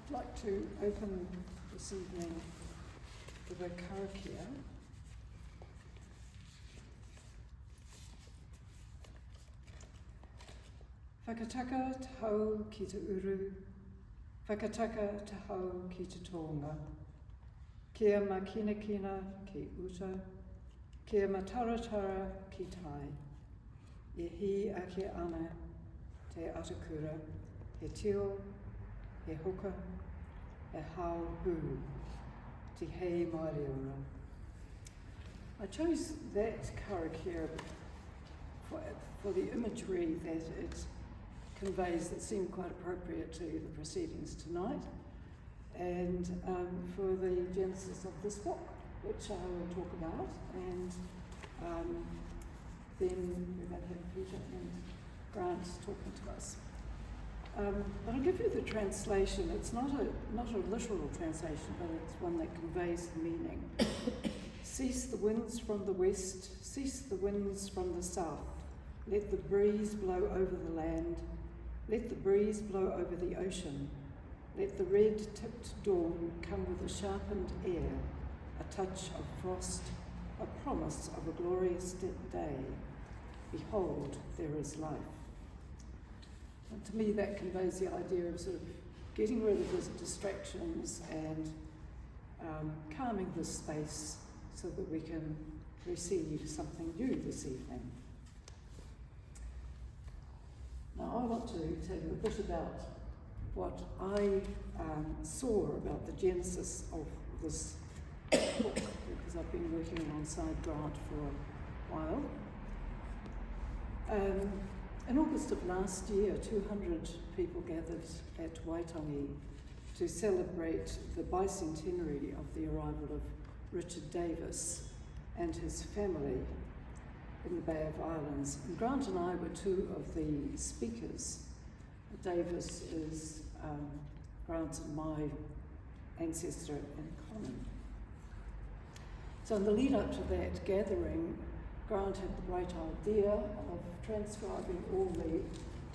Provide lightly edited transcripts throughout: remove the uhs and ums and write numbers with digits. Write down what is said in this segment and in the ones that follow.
I'd like to open this evening with a karakia. Whakataka te hau ki te uru, whakataka te hau ki te tōnga. Kia makina kina ki uta, kia mataratara ki tai. E hi ake ana te atakura, he tio, he hoka, e hao hu, te hei maariora. I chose that karakia for the imagery that it conveys that seemed quite appropriate to the proceedings tonight, and for the genesis of this book, which I will talk about, and then we're going to have Peter and Grant talking to us. But I'll give you the translation. It's not a literal translation, but it's one that conveys the meaning. Cease the winds from the west, cease the winds from the south. Let the breeze blow over the land, let the breeze blow over the ocean. Let the red-tipped dawn come with a sharpened air, a touch of frost, a promise of a glorious day. Behold, there is life. And to me, that conveys the idea of sort of getting rid of the distractions and calming the space so that we can receive something new this evening. Now, I want to tell you a bit about what I saw about the genesis of this book, because I've been working alongside Grant for a while. In August of last year, 200 people gathered at Waitangi to celebrate the bicentenary of the arrival of Richard Davis and his family in the Bay of Islands. And Grant and I were two of the speakers. Davis is Grant and my ancestor in common. So in the lead up to that gathering, Grant had the great idea of transcribing all the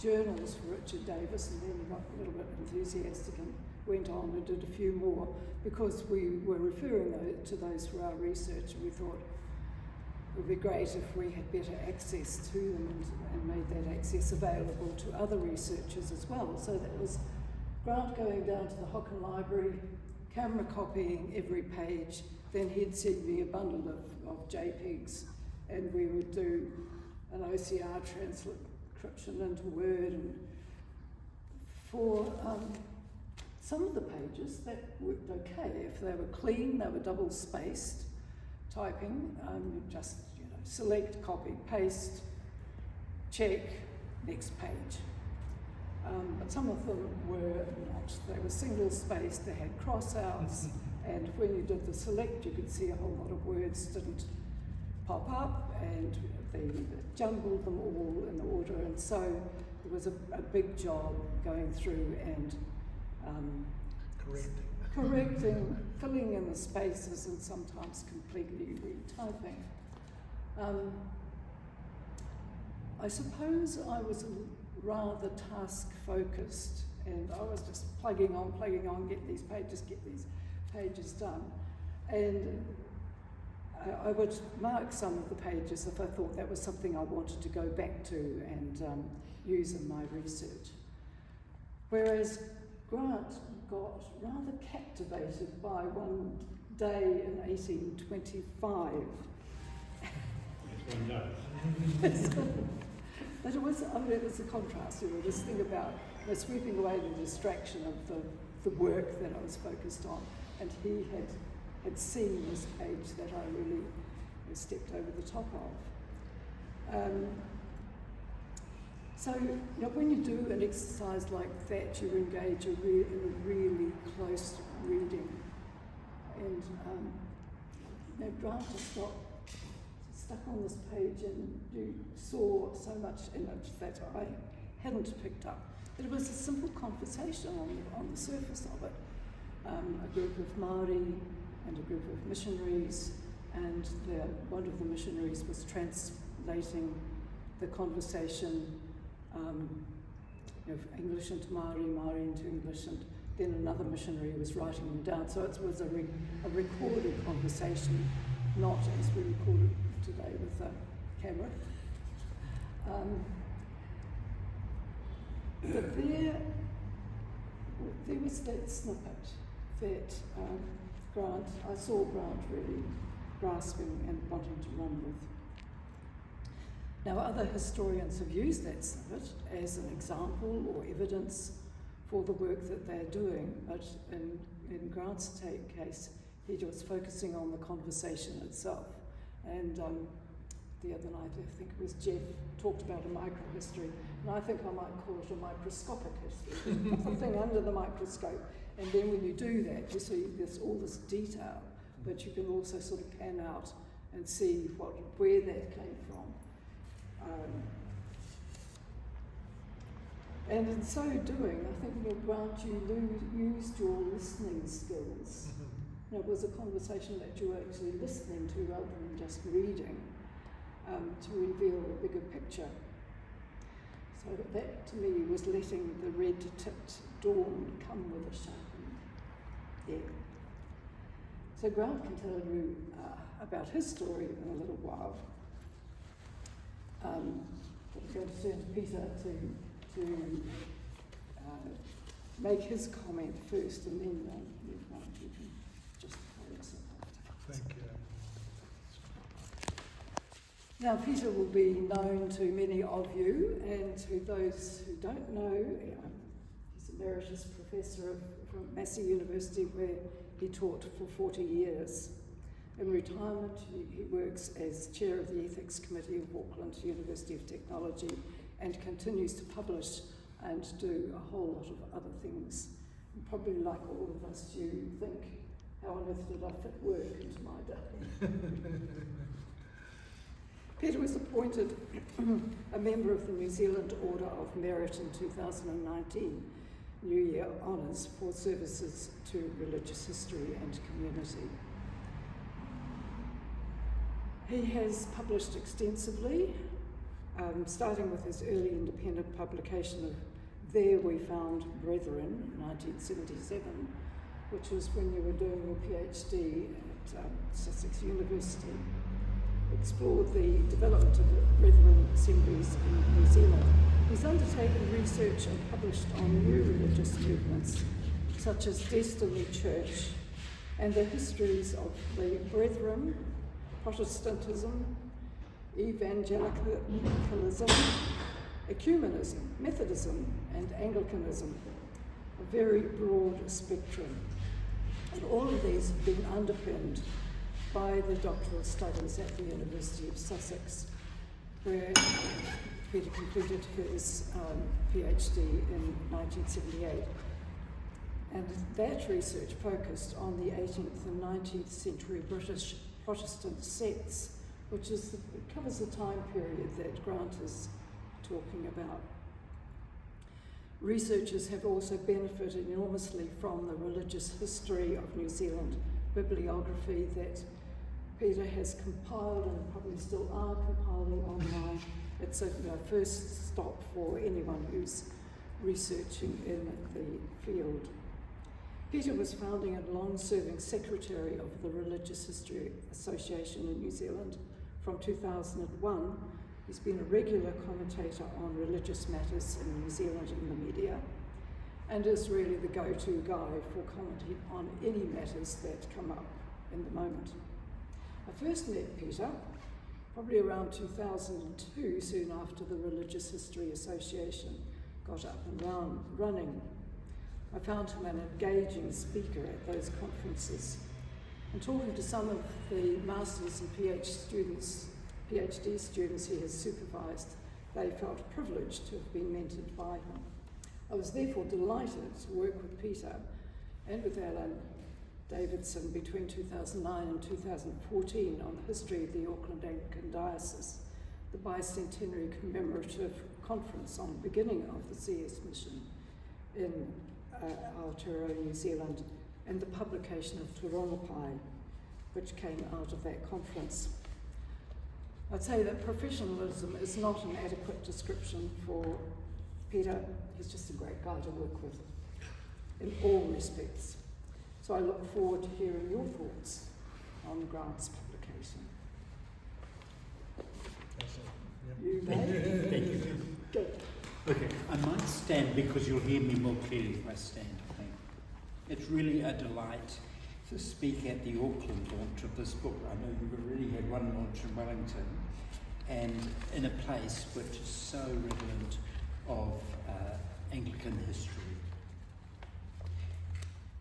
journals for Richard Davis, and then he got a little bit enthusiastic and went on and did a few more, because we were referring to those for our research, and we thought it would be great if we had better access to them and made that access available to other researchers as well. So that was Grant going down to the Hocken Library, camera copying every page, then he'd send me a bundle of JPEGs, and we would do an OCR transcription into Word. And for some of the pages, that worked okay. If they were clean, they were double-spaced typing, just select, copy, paste, check, next page. But some of them were not. They were single-spaced, they had cross-outs, and when you did the select, you could see a whole lot of words didn't pop up, and they jumbled them all in order, and so it was a big job going through and correcting, filling in the spaces, and sometimes completely retyping. I suppose I was rather task-focused, and I was just plugging on, get these pages done. And I would mark some of the pages if I thought that was something I wanted to go back to and use in my research. Whereas Grant got rather captivated by one day in 1825. But it was a contrast, this thing about sweeping away the distraction of the work that I was focused on, and he had seen this page that I really stepped over the top of. So when you do an exercise like that, you engage in a really close reading. And Grant just got stuck on this page, and you saw so much in it that I hadn't picked up. But it was a simple conversation on the surface of it. A group of Māori and a group of missionaries, and one of the missionaries was translating the conversation, English into Māori, Māori into English, and then another missionary was writing them down. So it was a recorded conversation, not as we record it today with a camera. But there was that snippet that I saw Grant really grasping and wanting to run with. Now, other historians have used that snippet as an example or evidence for the work that they're doing, but in Grant's case, he was focusing on the conversation itself. And the other night, I think it was Jeff, talked about a microhistory, and I think I might call it a microscopic history, something under the microscope. And then when you do that, you see all this detail, but you can also sort of pan out and see where that came from. And in so doing, I think, Grant, you used your listening skills. It was a conversation that you were actually listening to rather than just reading, to reveal a bigger picture. So that, to me, was letting the red-tipped dawn come with a sharpened air. So Grant can tell you about his story in a little while. I'm going to turn to Peter to make his comment first, and then Grant, you can just follow us up. Thank you. Now, Peter will be known to many of you, and to those who don't know, he's emeritus professor from Massey University, where he taught for 40 years. In retirement, he works as chair of the Ethics Committee of Auckland University of Technology and continues to publish and do a whole lot of other things. And probably like all of us, you think, how on earth did I fit work into my day? Peter was appointed a member of the New Zealand Order of Merit in 2019, New Year Honours for services to religious history and community. He has published extensively, starting with his early independent publication of There We Found Brethren, 1977, which was when you were doing your PhD at Sussex University. Explored the development of Brethren assemblies in New Zealand. He's undertaken research and published on new religious movements, such as Destiny Church, and the histories of the Brethren, Protestantism, evangelicalism, ecumenism, Methodism, and Anglicanism, a very broad spectrum. And all of these have been underpinned by the doctoral studies at the University of Sussex, where Peter completed his PhD in 1978. And that research focused on the 18th and 19th century British Protestant sects, which it covers the time period that Grant is talking about. Researchers have also benefited enormously from the religious history of New Zealand bibliography that Peter has compiled and probably still are compiling online. It's a first stop for anyone who's researching in the field. Peter was founding and long-serving secretary of the Religious History Association in New Zealand from 2001. He's been a regular commentator on religious matters in New Zealand in the media, and is really the go-to guy for commenting on any matters that come up in the moment. I first met Peter probably around 2002, soon after the Religious History Association got up and running. I found him an engaging speaker at those conferences. And talking to some of the master's and PhD students he has supervised, they felt privileged to have been mentored by him. I was therefore delighted to work with Peter and with Alan Davidson between 2009 and 2014 on the history of the Auckland Anglican Diocese, the bicentenary commemorative conference on the beginning of the CS mission in Aotearoa, New Zealand, and the publication of Te Rongopai, which came out of that conference. I'd say that professionalism is not an adequate description for Peter. He's just a great guy to work with. in all respects. So I look forward to hearing your thoughts on Grant's publication. You may. Thank you. Go. Okay, I might stand because you'll hear me more clearly if I stand, I think. It's really a delight to speak at the Auckland launch of this book. I know you've already had one launch in Wellington, and in a place which is so redolent of Anglican history.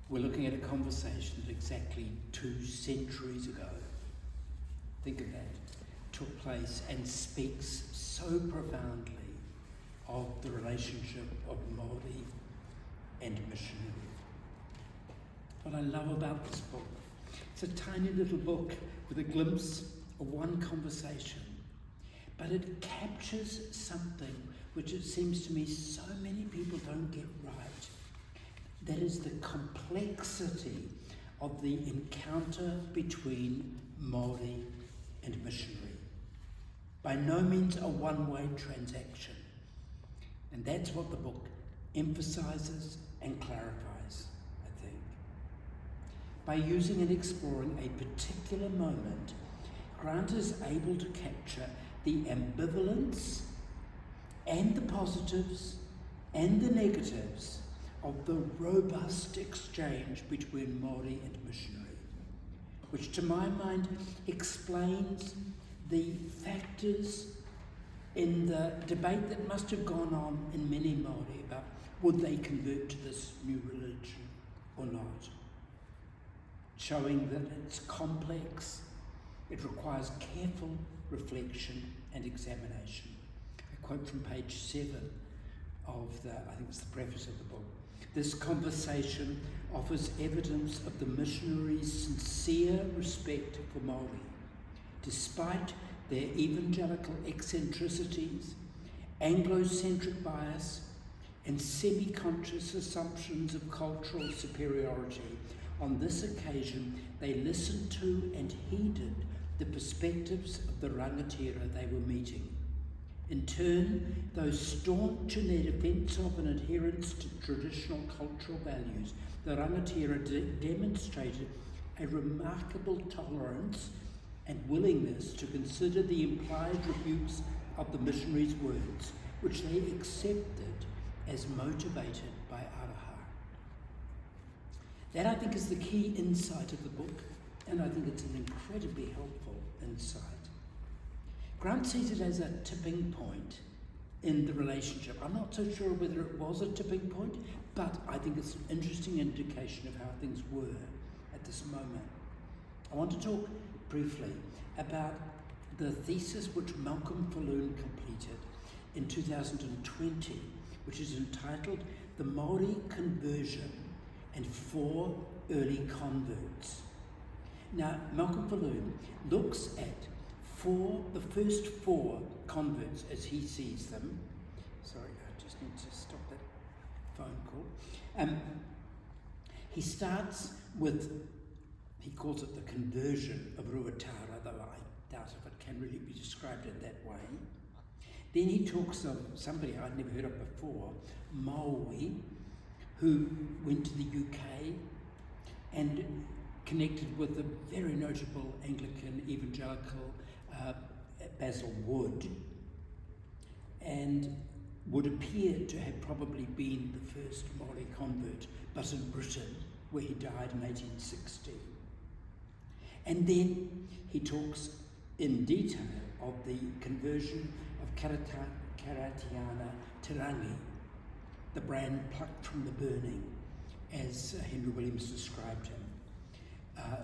We're looking at a conversation that exactly 2 centuries ago, think of that, took place and speaks so profoundly of the relationship of Māori and missionary. What I love about this book, it's a tiny little book with a glimpse of one conversation, but it captures something which it seems to me so many people don't get right. That is the complexity of the encounter between Māori and missionary. By no means a one-way transaction. And that's what the book emphasizes and clarifies, I think. By using and exploring a particular moment, Grant is able to capture the ambivalence and the positives and the negatives of the robust exchange between Māori and missionary, which to my mind explains the factors in the debate that must have gone on in many Māori about would they convert to this new religion or not, showing that it's complex, it requires careful reflection and examination. A quote from page 7 of I think it's the preface of the book. This conversation offers evidence of the missionaries' sincere respect for Māori, despite their evangelical eccentricities, Anglo-centric bias, and semi-conscious assumptions of cultural superiority. On this occasion, they listened to and heeded the perspectives of the rangatira they were meeting. In turn, though staunch in their defence of and adherence to traditional cultural values, the rangatira demonstrated a remarkable tolerance and willingness to consider the implied rebukes of the missionaries' words, which they accepted as motivated by araha. That, I think, is the key insight of the book, and I think it's an incredibly helpful insight. Grant sees it as a tipping point in the relationship. I'm not so sure whether it was a tipping point, but I think it's an interesting indication of how things were at this moment. I want to talk briefly about the thesis which Malcolm Falloon completed in 2020, which is entitled The Māori Conversion and 4 Early Converts. Now, Malcolm Falloon looks at the first 4 converts as he sees them. Sorry, I just need to stop that phone call. He starts with, he calls it the conversion of Ruatara, though I doubt if it can really be described in that way. Then he talks of somebody I'd never heard of before, Maui, who went to the UK and connected with the very notable Anglican evangelical Basil Wood, and would appear to have probably been the first Māori convert, but in Britain, where he died in 1860. And then he talks in detail of the conversion of Karatiana Tirangi, the brand plucked from the burning, as Henry Williams described him,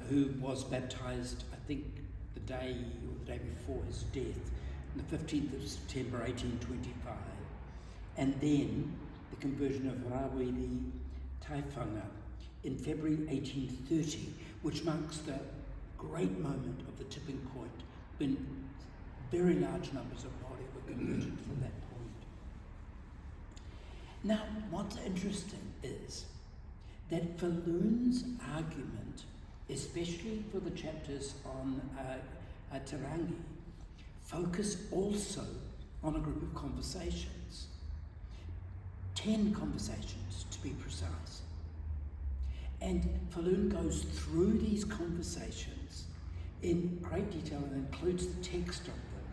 who was baptised, I think, the day before his death, on the 15th of September 1825, and then the conversion of Rawiri Taifanga in February 1830, which marks the great moment of the tipping point when very large numbers of Māori were converted from that point. Now, what's interesting is that Falloon's argument, especially for the chapters on Tarangi, focus also on a group of conversations, 10 conversations to be precise, And Falun goes through these conversations in great detail and includes the text of them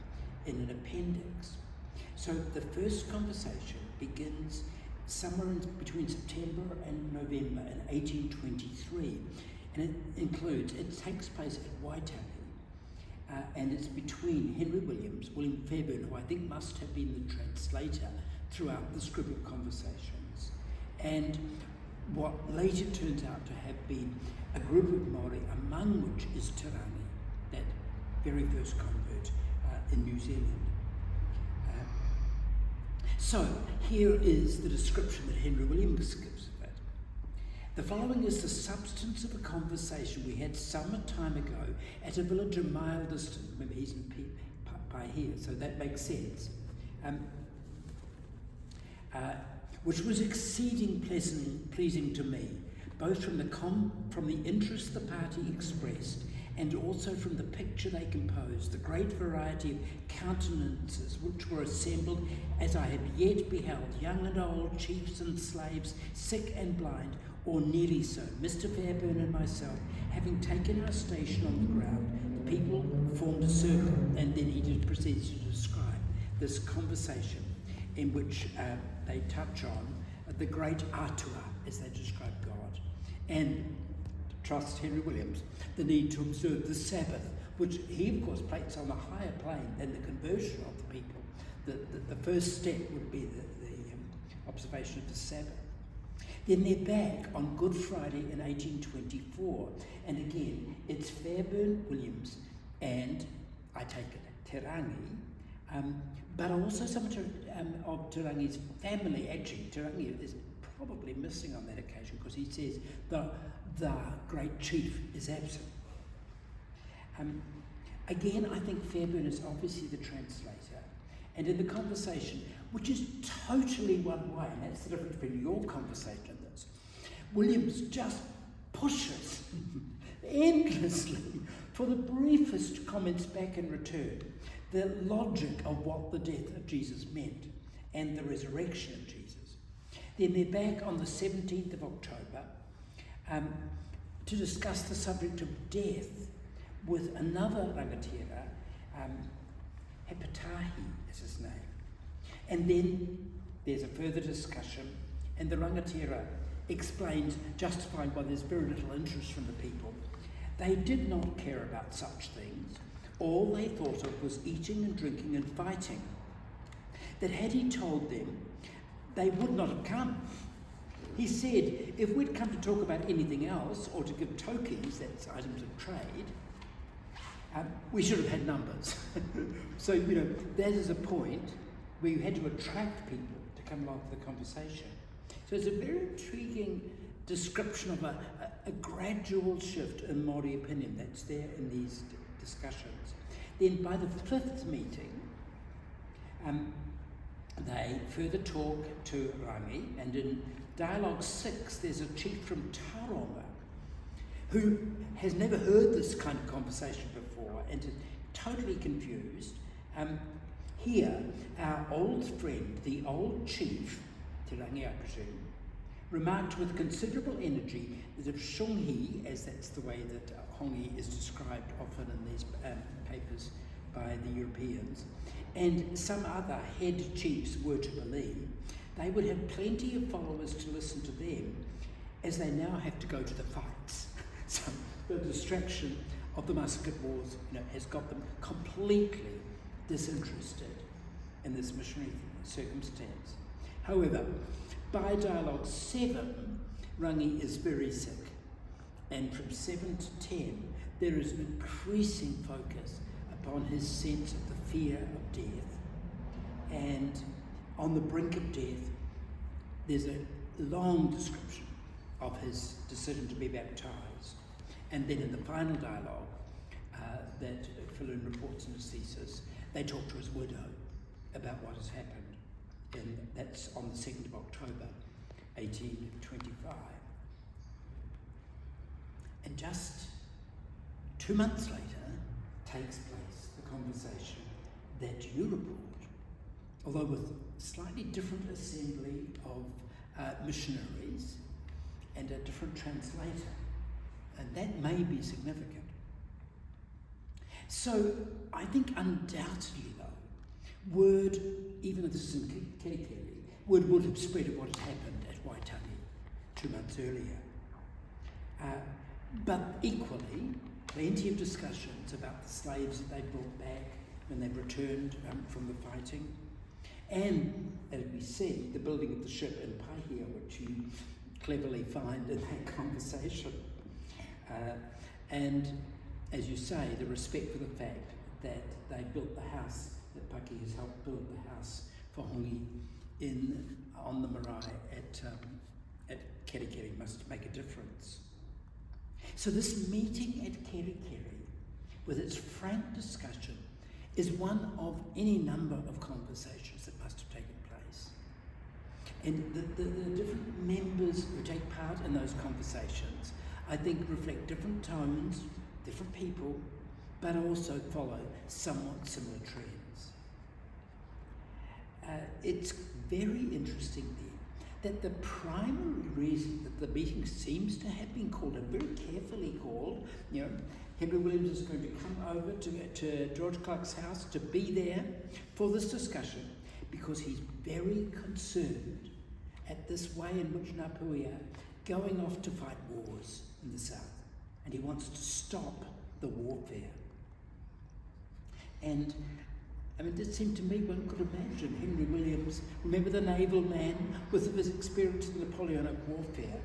in an appendix. So the first conversation begins somewhere between September and November in 1823, and it takes place at Waitangi, and it's between Henry Williams, William Fairbairn, who I think must have been the translator throughout this group of conversations, and what later turns out to have been a group of Māori, among which is Te Rangi, that very first convert in New Zealand. So here is the description that Henry Williams gives of it. The following is the substance of a conversation we had some time ago at a village a mile distant. Remember, he's in by here, so that makes sense. Which was exceeding pleasing to me, both from the interest the party expressed and also from the picture they composed, the great variety of countenances which were assembled as I had yet beheld, young and old, chiefs and slaves, sick and blind, or nearly so. Mr. Fairbairn and myself, having taken our station on the ground, the people formed a circle, and then he proceeds to describe this conversation in which they touch on the great atua, as they describe God, and trust Henry Williams, the need to observe the Sabbath, which he of course places on a higher plane than the conversion of the people. The first step would be the observation of the Sabbath. Then they're back on Good Friday in 1824, and again it's Fairbairn, Williams, and I take it Te Rangi, but also some of Te Rangi's family. Actually, Te Rangi is probably missing on that occasion because he says the great chief is absent. Again, I think Fairbairn is obviously the translator, and in the conversation, which is totally one way, and that's the difference between your conversation and this, Williams just pushes endlessly for the briefest comments back in return, the logic of what the death of Jesus meant and the resurrection of Jesus. Then they're back on the 17th of October to discuss the subject of death with another rangatira, Hepatahi is his name. And then there's a further discussion, and the rangatira explains, justifying why there's very little interest from the people. They did not care about such things. All they thought of was eating and drinking and fighting. That had he told them, they would not have come. He said, if we'd come to talk about anything else, or to give tokens, that's items of trade, we should have had numbers. So, that is a point where you had to attract people to come along to the conversation. So it's a very intriguing description of a gradual shift in Māori opinion that's there in these discussions. Then by the fifth meeting, they further talk to Rangi, and in Dialogue 6 there's a chief from Tauranga who has never heard this kind of conversation before and is totally confused. Here, our old friend, the old chief, Te Rangi I presume, remarked with considerable energy that if Shunghi, as that's the way that Hongi is described often in these papers by the Europeans, and some other head chiefs were to believe, they would have plenty of followers to listen to them, as they now have to go to the fights. So the distraction of the musket wars, has got them completely disinterested in this missionary circumstance. However, by Dialogue 7, Rangi is very sick, and from 7 to 10, there is an increasing focus upon his sense of the fear of death. And on the brink of death, there's a long description of his decision to be baptized. And then in the final dialogue that Falun reports in his thesis, they talk to his widow about what has happened. And that's on the 2nd of October, 1825. And just 2 months later takes place the conversation that you report, although with slightly different assembly of missionaries, and and a different translator. And that may be significant. So I think undoubtedly though, word, even if this is in Kerikeri, word would have spread of what had happened at Waitangi 2 months earlier. But equally, plenty of discussions about the slaves that they brought back when they returned from the fighting. And, as we see, the building of the ship in Pahia, which you cleverly find in that conversation. And, as you say, the respect for the fact that they built the house, that Puckey has helped build the house for Hongi on the marae at Kerikeri must make a difference. So this meeting at Kerikeri, with its frank discussion, is one of any number of conversations that must have taken place. And the different members who take part in those conversations, I think, reflect different tones, different people, but also follow somewhat similar trends. It's very interesting then that the primary reason that the meeting seems to have been called, and very carefully called, Henry Williams is going to come over to George Clark's house to be there for this discussion because he's very concerned at this way in which Ngāpuhi are going off to fight wars in the south, and he wants to stop the warfare. And I mean, it seemed to me one could imagine Henry Williams, remember the naval man with his experience in Napoleonic warfare,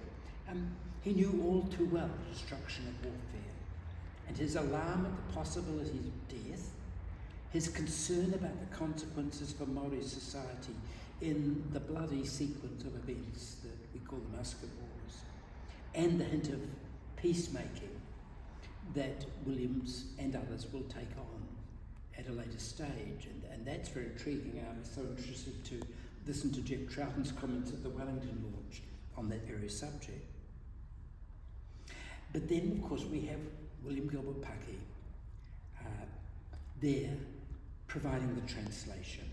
he knew all too well the destruction of warfare, and his alarm at the possibility of death, his concern about the consequences for Māori society in the bloody sequence of events that we call the Musket Wars, and the hint of peacemaking that Williams and others will take on at a later stage, and that's very intriguing. I'm so interested to listen to Jeff Troughton's comments at the Wellington launch on that very subject. But then, of course, we have William Gilbert Puckey there providing the translation,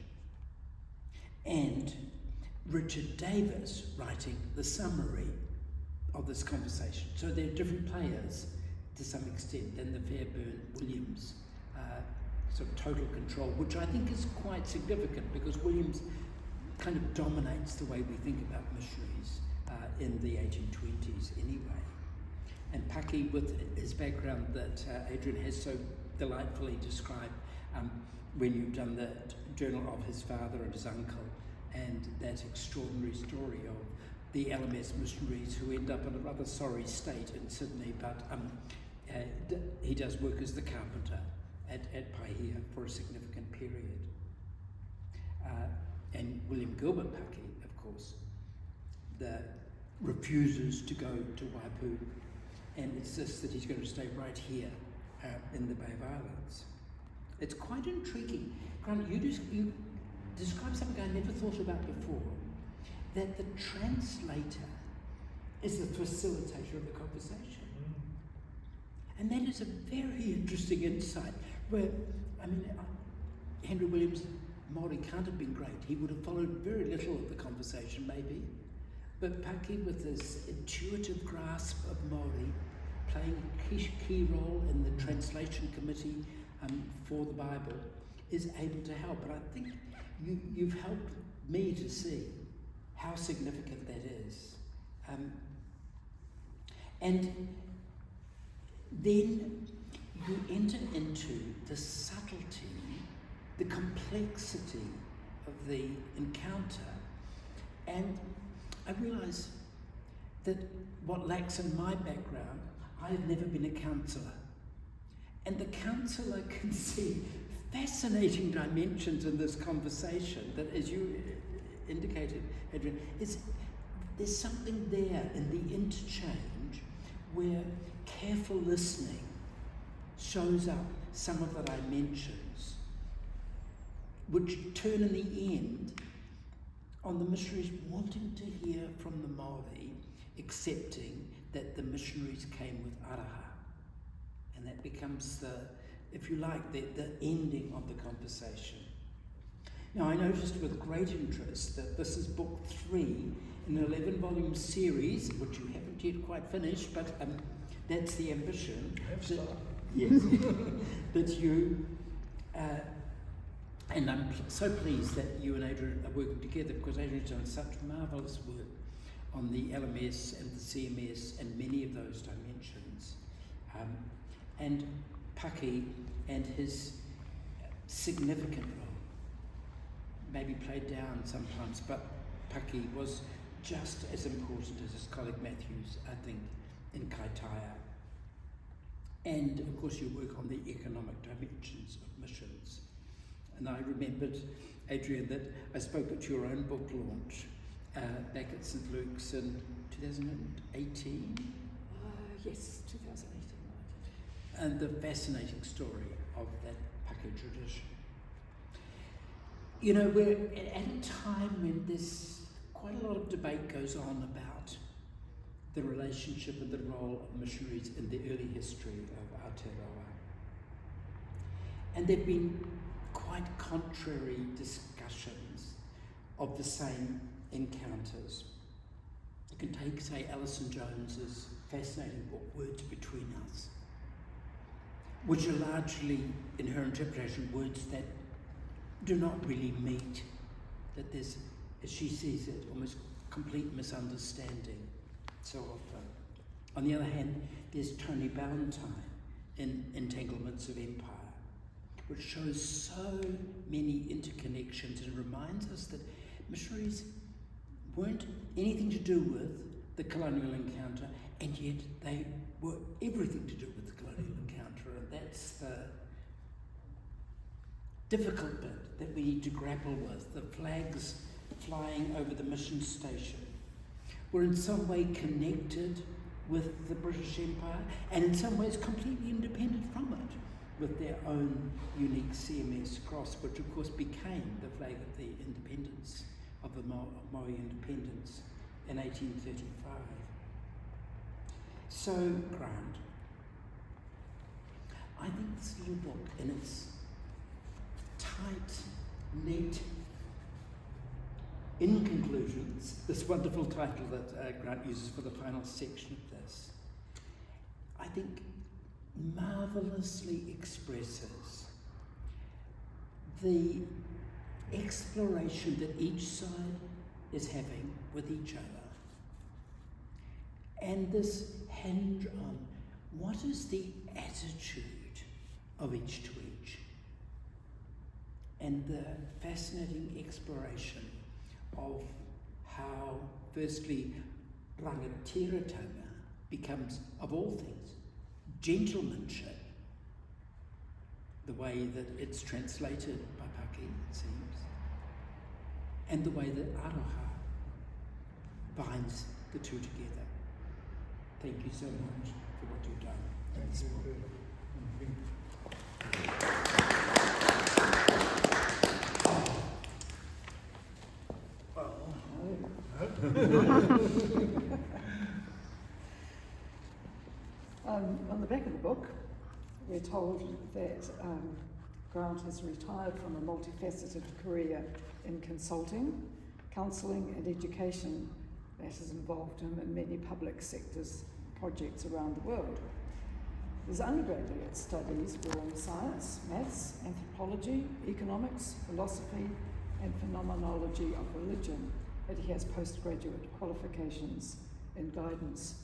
and Richard Davis writing the summary of this conversation. So there are different players to some extent than the Fairbairn-Williams sort of total control, which I think is quite significant because Williams kind of dominates the way we think about missionaries in the 1820s anyway. And Puckey, with his background that Adrienne has so delightfully described when you've done the journal of his father and his uncle, and that extraordinary story of the LMS missionaries who end up in a rather sorry state in Sydney, but he does work as the carpenter at Pahia for a significant period. And William Gilbert Puckey, of course, refuses to go to Waipu and insists that he's going to stay right here in the Bay of Islands. It's quite intriguing. Grant, you describe something I never thought about before, that the translator is the facilitator of the conversation. And that is a very interesting insight, where, I mean, Henry Williams' Māori can't have been great. He would have followed very little of the conversation, maybe. But Puckey, with his intuitive grasp of Māori, playing a key role in the translation committee for the Bible, is able to help. And I think you've helped me to see how significant that is. And then you enter into the subtlety, the complexity of the encounter, and I realise that what lacks in my background, I have never been a counsellor. And the counsellor can see fascinating dimensions in this conversation that, as you indicated, Adrienne, there's something there in the interchange where careful listening shows up some of the dimensions which turn in the end on the missionaries wanting to hear from the Māori, accepting that the missionaries came with araha. And that becomes if you like, the ending of the conversation. Now, I noticed with great interest that this is book 3 in an 11-volume series, which you haven't yet quite finished, but that's the ambition. Yes. That you, and I'm so pleased that you and Adrienne are working together, because Adrienne's done such marvellous work on the LMS and the CMS and many of those dimensions. And Puckey and his significant role, maybe played down sometimes, but Puckey was just as important as his colleague Matthews, I think, in Kaitaia. And of course you work on the economic dimensions of missions. And I remembered, Adrienne, that I spoke at your own book launch back at St Luke's in 2018. Yes, 2018. And the fascinating story of that Puckey tradition. You know, we're at a time when there's quite a lot of debate goes on about the relationship and the role of missionaries in the early history of Aotearoa. And there have been quite contrary discussions of the same encounters. You can take, say, Alison Jones's fascinating book, Words Between Us, which are largely, in her interpretation, words that do not really meet, that there's, as she sees it, almost complete misunderstanding so often. On the other hand, there's Tony Ballantyne in Entanglements of Empire, which shows so many interconnections and reminds us that missionaries weren't anything to do with the colonial encounter, and yet they were everything to do with the colonial encounter, and that's the difficult bit that we need to grapple with. The flags flying over the mission station were in some way connected with the British Empire, and in some ways completely independent from it, with their own unique CMS cross, which of course became the flag of the independence, of the Maori independence in 1835. So, Grant, I think this little book, in its tight, neat, in conclusions, this wonderful title that Grant uses for the final section of this, I think marvellously expresses the exploration that each side is having with each other, and this hinge on what is the attitude of each to each, and the fascinating exploration of how, firstly, rangatiratanga becomes, of all things, gentlemanship, the way that it's translated by Puckey, it seems, and the way that aroha binds the two together. Thank you so much for what you've done. Thank you. On the back of the book, we're told that Grant has retired from a multifaceted career in consulting, counselling and education that has involved him in many public sectors projects around the world. His undergraduate studies were in science, maths, anthropology, economics, philosophy and phenomenology of religion, but he has postgraduate qualifications in guidance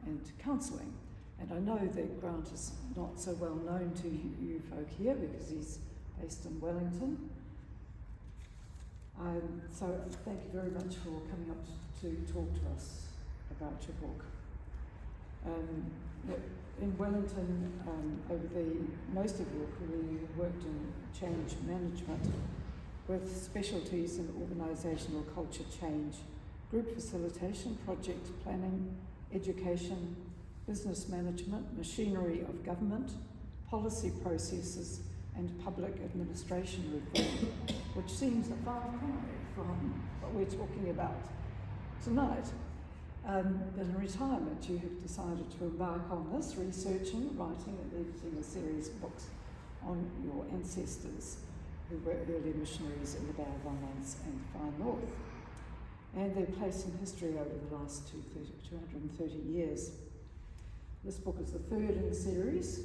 and counselling. And I know that Grant is not so well known to you folk here because he's based in Wellington. So thank you very much for coming up to talk to us about your book. In Wellington, over most of your career, you worked in change management with specialties in organisational culture change, group facilitation, project planning, education, business management, machinery of government, policy processes, and public administration reform, which seems a far cry from what we're talking about tonight. But in retirement, you have decided to embark on this, researching, writing, and editing a series of books on your ancestors who were early missionaries in the Bow Islands and Far North. and their place in history over the last 230 years. This book is the third in the series,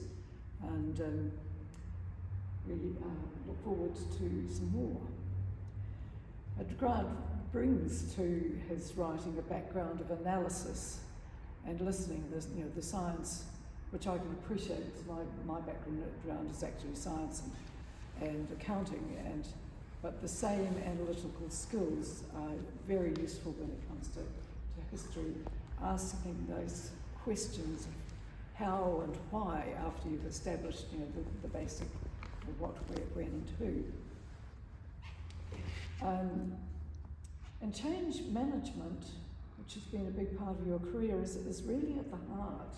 and we look forward to some more. Grant brings to his writing a background of analysis and listening. The science, which I can appreciate because my background is actually science and accounting, but the same analytical skills are very useful when it comes to history, asking those questions of how and why after you've established the basic of what, where, when and who. And change management, which has been a big part of your career, is really at the heart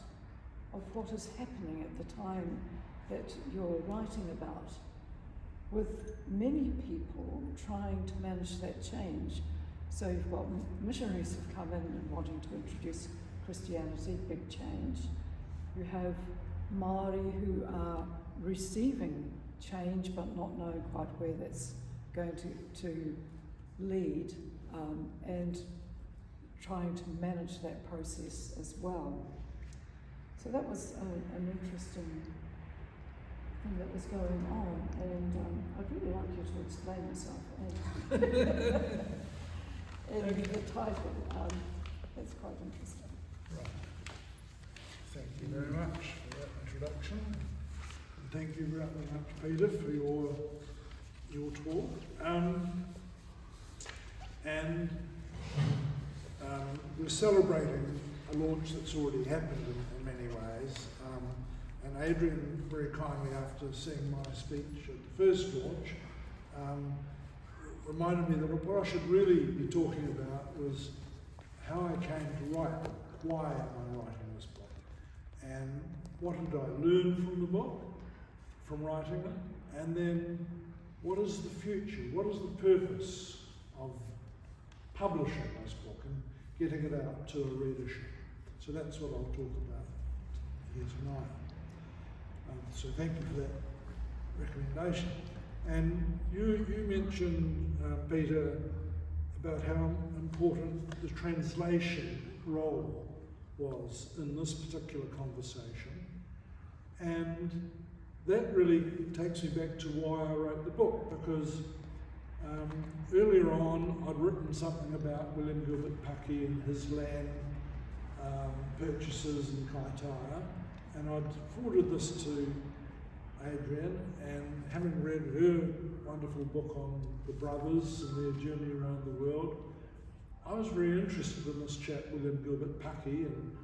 of what is happening at the time that you're writing about, with many people trying to manage that change. So you've got missionaries who've come in and wanting to introduce Christianity, big change. You have Māori who are receiving change but not knowing quite where that's going to lead, and trying to manage that process as well. So that was an interesting thing that was going on, and I'd really like you to explain yourself and the title. That's quite interesting. Right. Thank you very much for that introduction. And thank you very much, Peter, for your talk. We're celebrating a launch that's already happened in many ways. And Adrienne, very kindly, after seeing my speech at the first launch, reminded me that what I should really be talking about was how I came to write it. Why am I writing this book? And what did I learn from the book, from writing it? And then what is the future? What is the purpose of publishing this book and getting it out to a readership? So that's what I'll talk about here tonight. So thank you for that recommendation. And you mentioned, Peter, about how important the translation role was in this particular conversation. And that really takes me back to why I wrote the book, because earlier on I'd written something about William Gilbert Puckey and his land purchases in Kaitaia, and I'd forwarded this to Adrienne, and having read her wonderful book on the brothers and their journey around the world, I was very interested in this chap William Gilbert Puckey and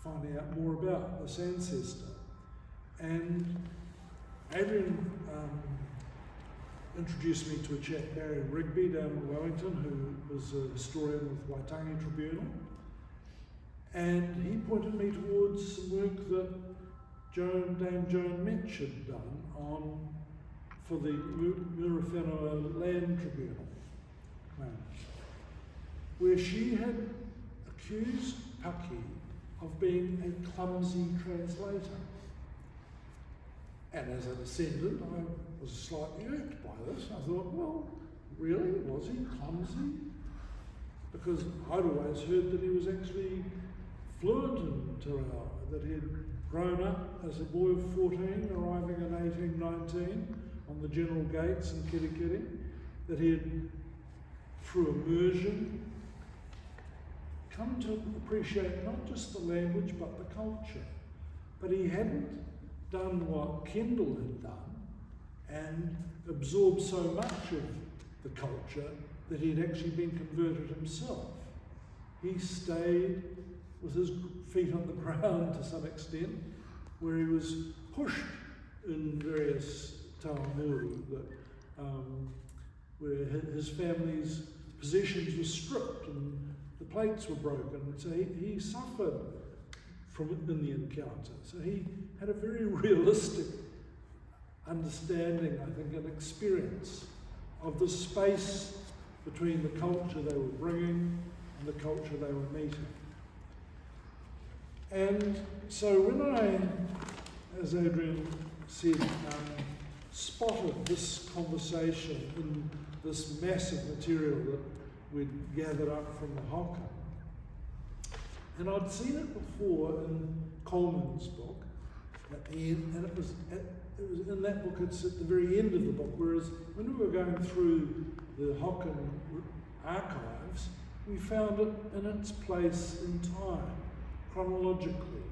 finding out more about this ancestor. And Adrienne introduced me to a chap, Barry Rigby, down in Wellington, who was a historian with Waitangi Tribunal. And he pointed me towards some work that Dame Joan Metch had done for the Murawhenua Land Tribunal, where she had accused Puckey of being a clumsy translator. And as a descendant, I was slightly irked by this. I thought, well, really? Was he clumsy? Because I'd always heard that he was actually fluent in Te Reo, that he had grown up as a boy of 14, arriving in 1819 on the General Gates in Kirikiri, that he had, through immersion, come to appreciate not just the language but the culture. But he hadn't done what Kendall had done and absorbed so much of the culture that he had actually been converted himself. He stayed with his feet on the ground to some extent, where he was pushed in various taumuru, where his family's possessions were stripped and the plates were broken. So he suffered in the encounter. So he had a very realistic understanding, I think, and experience of the space between the culture they were bringing and the culture they were meeting. And so when I, as Adrienne said, spotted this conversation in this massive material that we'd gathered up from the Hoka. And I'd seen it before in Coleman's book at the end, and it was in that book, it's at the very end of the book, whereas when we were going through the Hokan archives, we found it in its place in time, chronologically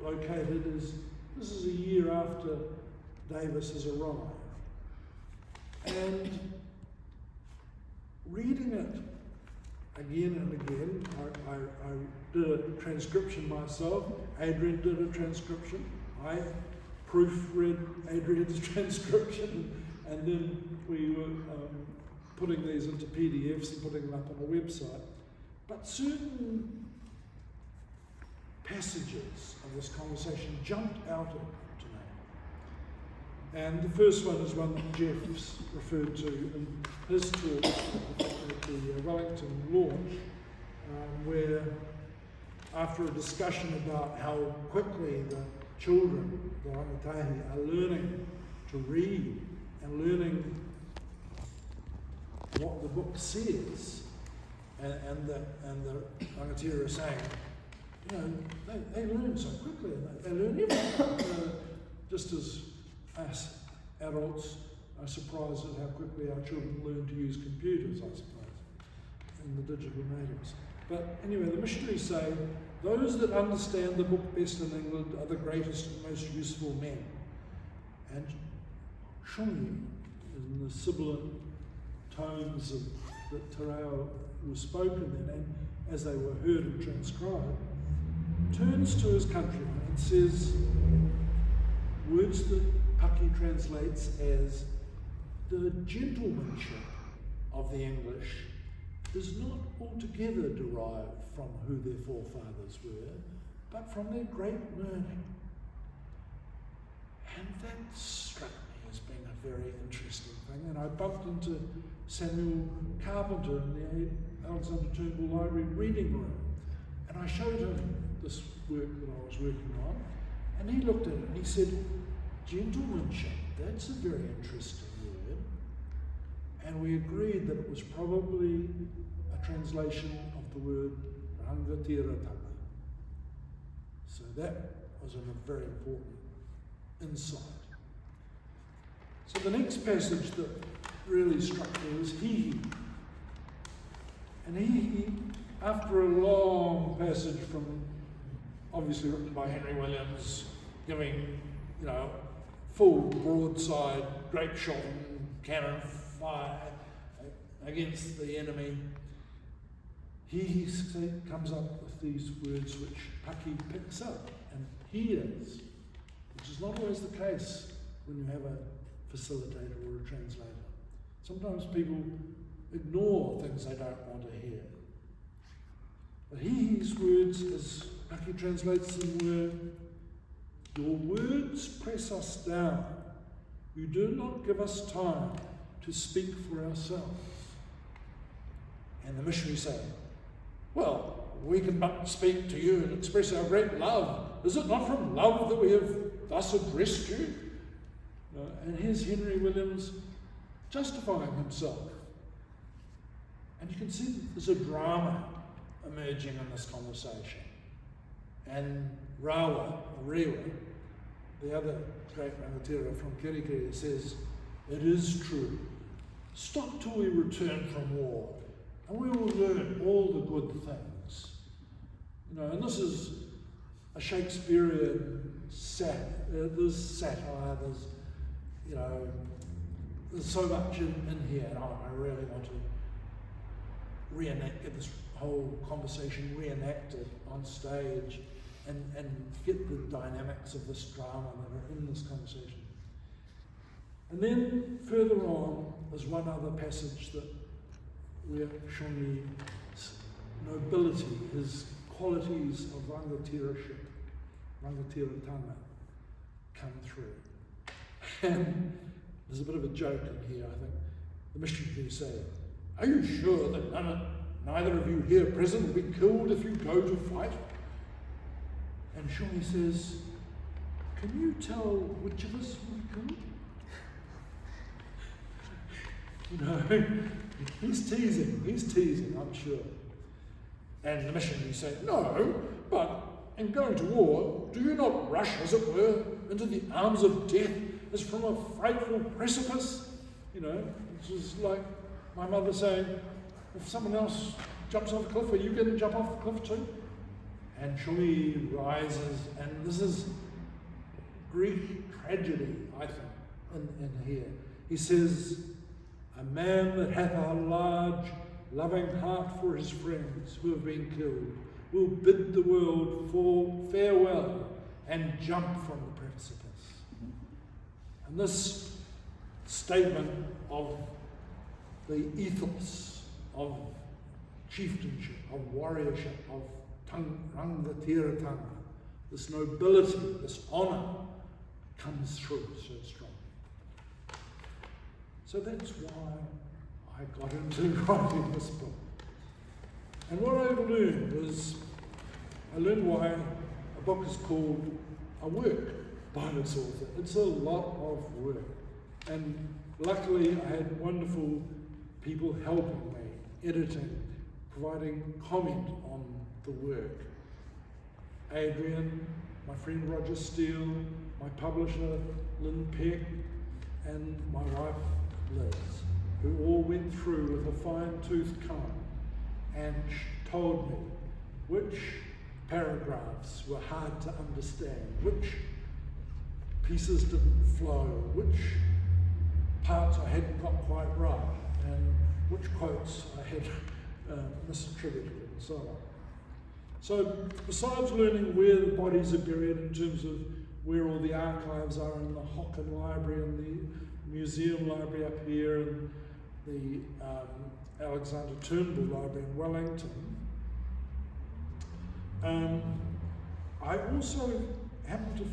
located as this is a year after Davis has arrived. And reading it again and again, I did a transcription myself, Adrienne did a transcription, I proofread Adrienne's transcription, and then we were putting these into PDFs and putting them up on a website. But certain passages of this conversation jumped out to me. And the first one is one that Jeff's referred to in his talk at the Wellington launch, where after a discussion about how quickly the children, the rangatahi, are learning to read and learning what the book says, and the rangatira are saying, you know, they learn so quickly, and they learn everything. Just as us adults are surprised at how quickly our children learn to use computers, I suppose, and the digital natives. But anyway, the missionaries say, those that understand the book best in England are the greatest and most useful men. And shungi, in the sibilant tones that Te Reo was spoken in, and as they were heard and transcribed, turns to his countrymen and says words that Puckey translates as the gentlemanship of the English is not altogether derived from who their forefathers were, but from their great learning. And that struck me as being a very interesting thing. And I bumped into Samuel Carpenter in the Alexander Turnbull Library reading room. And I showed him this work that I was working on. And he looked at it and he said, gentlemanship, that's a very interesting word. And we agreed that it was probably a translation of the word rangatira tanga. So that was a very important insight. So the next passage that really struck me was Hihi. And Hihi, after a long passage from, obviously written by Henry Williams, giving, you know, full broadside, grape shot and cannon fire against the enemy, he comes up with these words which Puckey picks up and hears, which is not always the case when you have a facilitator or a translator. Sometimes people ignore things they don't want to hear. But his words, as Puckey translates them, were, your words press us down. You do not give us time to speak for ourselves. And the missionary say, well, we can but speak to you and express our great love. Is it not from love that we have thus addressed you? And here's Henry Williams justifying himself. And you can see that there's a drama emerging in this conversation. And Rawa, or Rewa, the other great rangatira from Kirikiri, says, it is true. Stop till we return from war, and we will learn all the good things. You know, and this is a Shakespearean there's satire, there's, you know, there's so much in here, and I really want to get this whole conversation reenacted on stage and get the dynamics of this drama that are in this conversation. And then further on, there's one other passage where Shongi's nobility, his qualities of rangatiraship, rangatiratanga, come through. And there's a bit of a joke in here, I think. The missionaries say, are you sure that neither of you here present will be killed if you go to fight? And Shongi says, can you tell which of us will be killed? You know, he's teasing, I'm sure. And the missionary said, no, but in going to war, do you not rush, as it were, into the arms of death as from a frightful precipice? You know, which is like my mother saying, if someone else jumps off a cliff, are you going to jump off the cliff too? And Shui rises, and this is Greek tragedy, I think, in here. He says, a man that hath a large, loving heart for his friends who have been killed will bid the world farewell and jump from the precipice. And this statement of the ethos of chieftainship, of warriorship, of rangatiratanga, this nobility, this honour, comes through so strongly. So that's why I got into writing this book. And what I learned was, I learned why a book is called a work by its author. It's a lot of work. And luckily I had wonderful people helping me, editing, providing comment on the work. Adrienne, my friend Roger Steele, my publisher Lynn Peck, and my wife Liz, who all went through with a fine-tooth comb and told me which paragraphs were hard to understand, which pieces didn't flow, which parts I hadn't got quite right, and which quotes I had misattributed, and so on. So besides learning where the bodies are buried in terms of where all the archives are in the Hocken Library and the Museum Library up here and the Alexander Turnbull Library in Wellington, I also happened to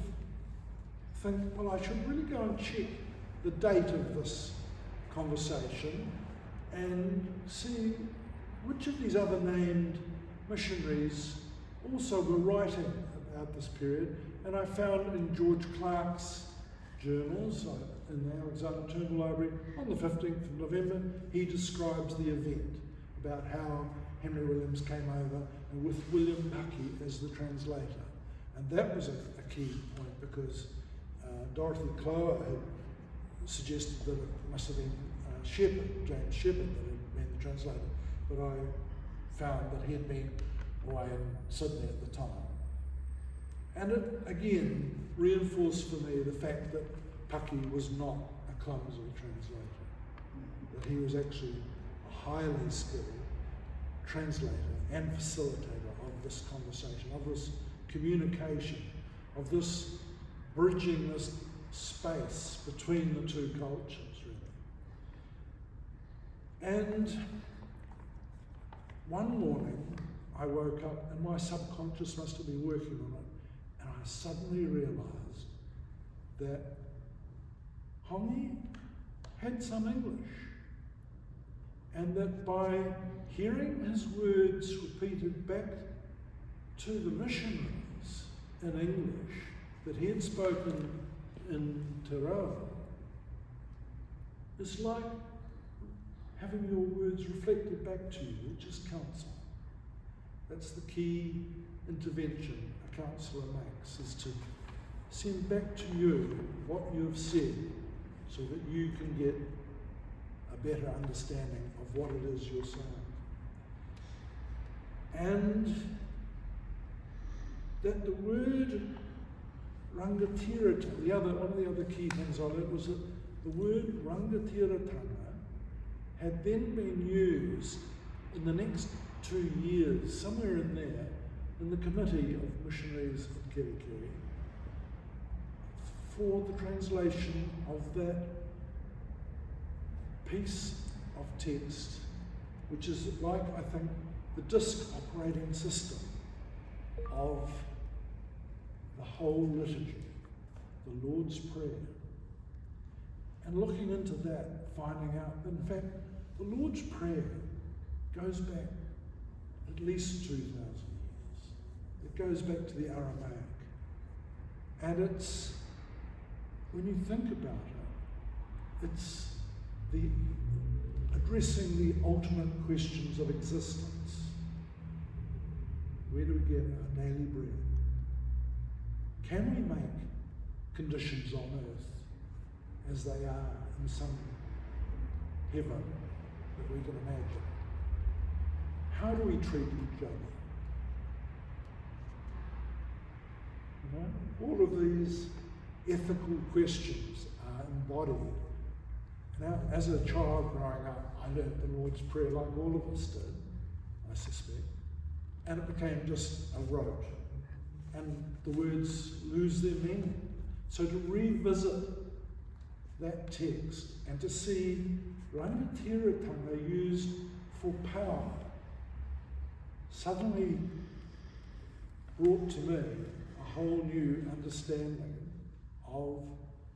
think, well, I should really go and check the date of this conversation and see which of these other named missionaries also were writing about this period. And I found in George Clark's journals in the Alexander Turnbull Library on the 15th of November, he describes the event about how Henry Williams came over and with William Puckey as the translator. And that was a key point because Dorothy Clower had suggested that it must have been James Shepherd, that had been the translator. But I found that he had been away in Sydney at the time. And it again reinforced for me the fact that Puckey was not a clumsy translator, that he was actually a highly skilled translator and facilitator of this conversation, of this communication, of this bridging this space between the two cultures, really. And one morning I woke up and my subconscious must have been working on it, and I suddenly realised that Hongi had some English, and that by hearing his words repeated back to the missionaries in English that he had spoken in Te Rao, it's like having your words reflected back to you, which is counsel. That's the key intervention a counsellor makes, is to send back to you what you have said so that you can get a better understanding of what it is you're saying. And that the word rangatirata, one of the other key things I learned was that the word rangatiratanga had then been used in the next 2 years, somewhere in there, in the Committee of Missionaries of Kerikeri, for the translation of that piece of text, which is like, I think, the disk operating system of the whole liturgy, the Lord's Prayer. And looking into that, finding out that in fact the Lord's Prayer goes back at least 2,000 years. It goes back to the Aramaic. And it's, when you think about it, it's the addressing the ultimate questions of existence. Where do we get our daily bread? Can we make conditions on earth as they are in some heaven that we can imagine? How do we treat each other? You know, all of these ethical questions are embodied. Now, as a child growing up, I learned the Lord's Prayer like all of us did, I suspect, and it became just a rote, and the words lose their meaning. So to revisit that text and to see rangatiratanga used for power suddenly brought to me a whole new understanding of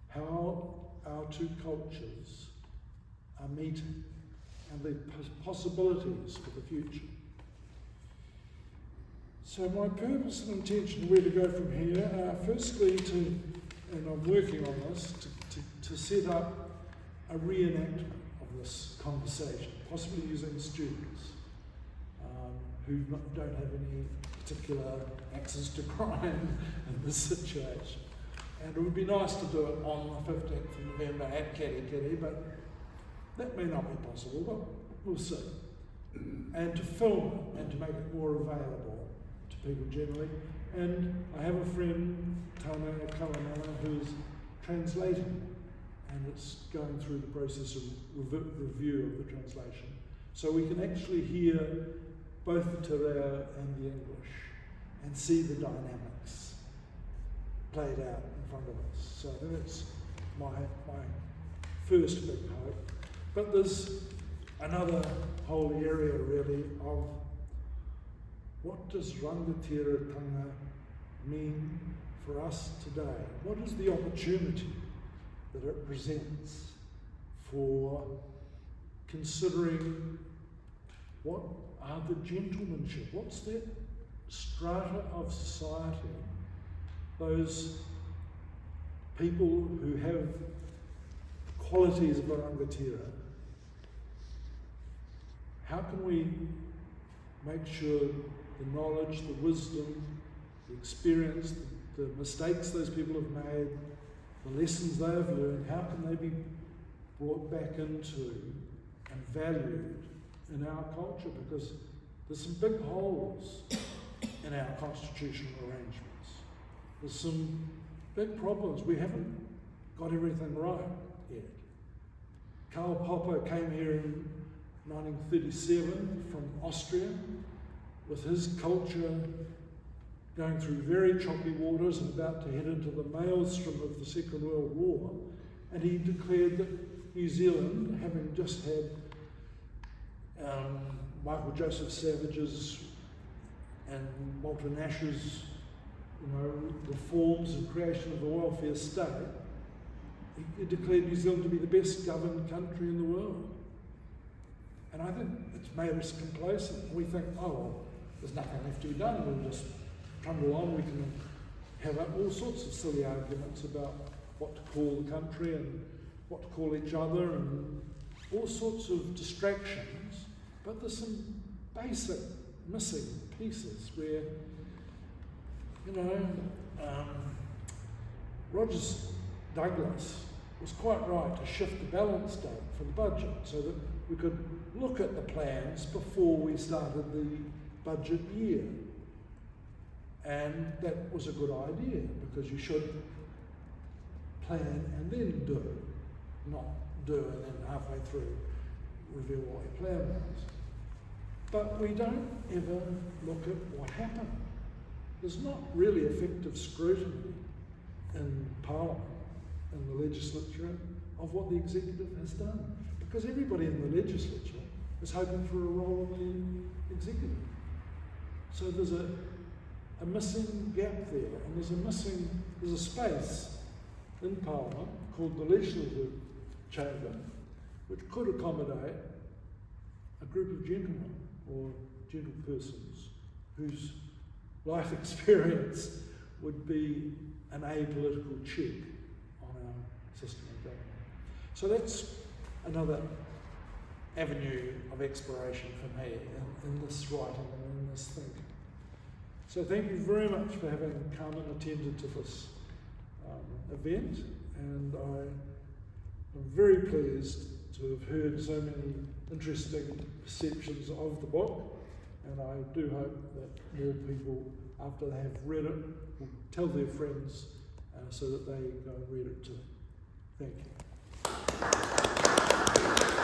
how our two cultures are meeting and the possibilities for the future. So my purpose and intention, where to go from here, firstly and I'm working on this, to set up a reenactment of this conversation, possibly using students who don't have any particular access to crime in this situation. And it would be nice to do it on the 15th of November at Karakia, but that may not be possible, but we'll see. And to film it and to make it more available to people generally. And I have a friend, Tana Kalamana, who's translating, and it's going through the process of review of the translation. So we can actually hear both the Te Reo and the English and see the dynamics played out in front of us. So that's my first big hope. But there's another whole area really of what does rangatiratanga mean for us today? What is the opportunity that it presents for considering what are the gentlemanship? What's that strata of society? Those people who have qualities of a rangatira. How can we make sure the knowledge, the wisdom, the experience, the mistakes those people have made, the lessons they have learned, how can they be brought back into and valued in our culture? Because there's some big holes in our constitutional arrangements. There's some big problems. We haven't got everything right yet. Karl Popper came here in 1937 from Austria with his culture going through very choppy waters and about to head into the maelstrom of the Second World War, and he declared that New Zealand, having just had Michael Joseph Savage's and Walter Nash's reforms and creation of the welfare state, he declared New Zealand to be the best governed country in the world. And I think it's made us complacent. We think, oh, well, there's nothing left to be done. We'll just trundle on. We can have all sorts of silly arguments about what to call the country and what to call each other and all sorts of distractions. But there's some basic missing pieces where, Rogers Douglas was quite right to shift the balance date for the budget so that we could look at the plans before we started the budget year. And that was a good idea, because you should plan and then do, not do and then halfway through reveal what your plan was. But we don't ever look at what happened. There's not really effective scrutiny in Parliament, in the legislature, of what the executive has done. Because everybody in the legislature is hoping for a role in the executive. So there's a missing gap there, and there's a space in Parliament called the Legislative Chamber, which could accommodate a group of gentlemen or gentlepersons whose life experience would be an apolitical check on our system of government. So that's another avenue of exploration for me in this writing and in this thinking. So thank you very much for having come and attended to this event, and I am very pleased to have heard so many interesting perceptions of the book, and I do hope that more people, after they have read it, will tell their friends so that they go and read it too. Thank you.